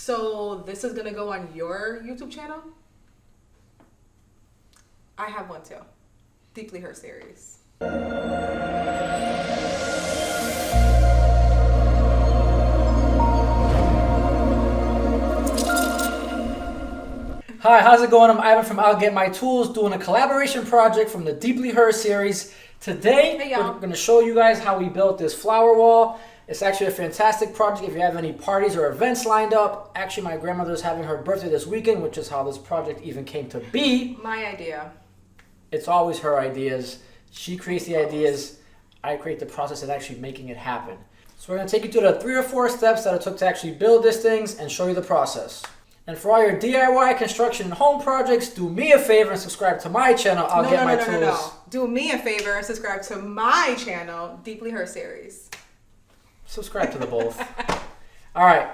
So this is gonna go on your YouTube channel? I have one too. Deeply Her series. Hi, how's it going? I'm Ivan from I'll Get My Tools, doing a collaboration project from the Deeply Her series. Today, Hey, y'all. we're going to show you guys how we built this flower wall. It's actually a fantastic project if you have any parties or events lined up. Actually, my grandmother's having her birthday this weekend, which is how this project even came to be. My idea. It's always her ideas. She creates the ideas. I create the process of actually making it happen. So we're going to take you through the 3 or 4 steps that it took to actually build these things and show you the process. And for all your DIY construction and home projects, do me a favor and subscribe to my channel. I'll Get My Tools. No. Do me a favor and subscribe to my channel, Deeply Her series. Subscribe to the both. All right.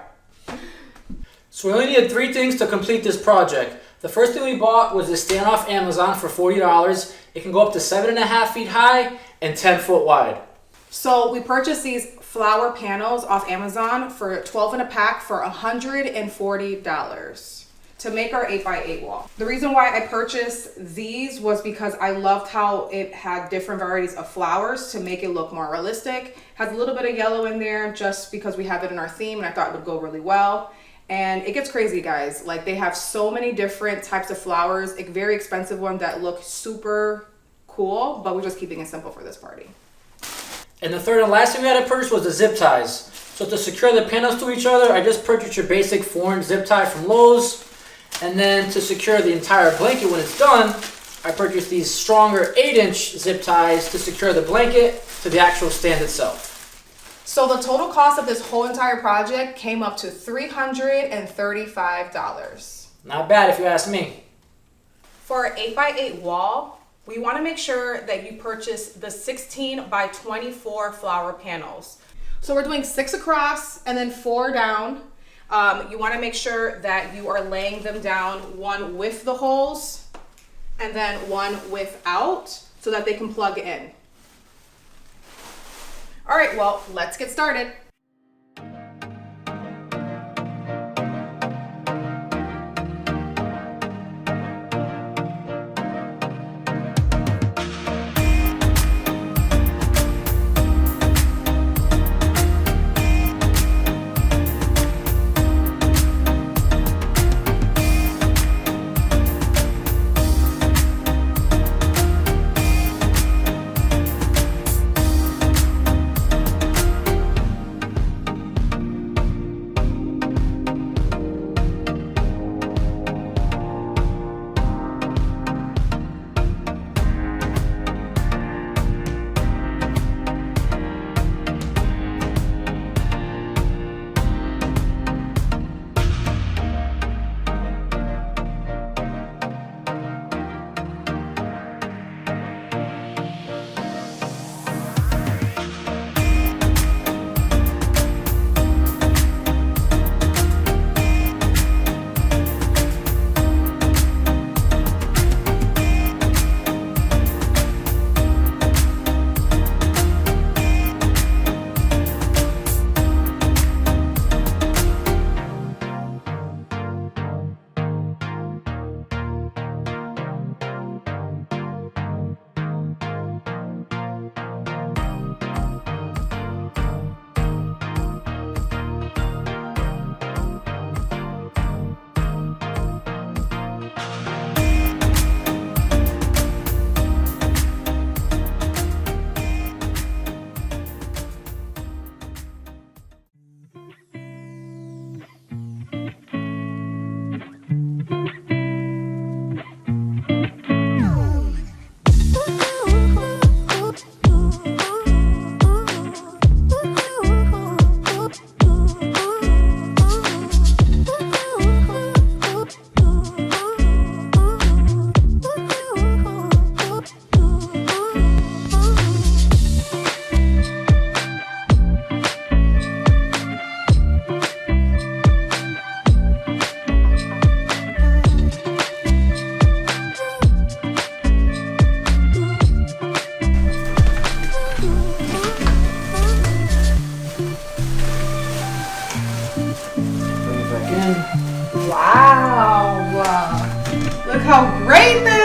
So we only needed 3 things to complete this project. The first thing we bought was this stand off Amazon for $40. It can go up to 7.5 feet high and 10 foot wide. So we purchased these flower panels off Amazon for 12 in a pack for $140 to make our 8x8 wall. The reason why I purchased these was because I loved how it had different varieties of flowers to make it look more realistic. Has a little bit of yellow in there just because we have it in our theme and I thought it would go really well. And it gets crazy, guys. Like, they have so many different types of flowers, a very expensive one that look super cool, but we're just keeping it simple for this party. And the third and last thing we had to purchase was the zip ties. So to secure the panels to each other, I just purchased your basic 4-inch zip tie from Lowe's. And then to secure the entire blanket when it's done, I purchased these stronger 8-inch zip ties to secure the blanket to the actual stand itself. So the total cost of this whole entire project came up to $335. Not bad if you ask me. For our 8x8 wall, we want to make sure that you purchase the 16 by 24 flower panels. So we're doing 6 across and then 4 down. You want to make sure that you are laying them down, one with the holes and then one without, so that they can plug in. All right, well, let's get started. in. Wow. Look how great this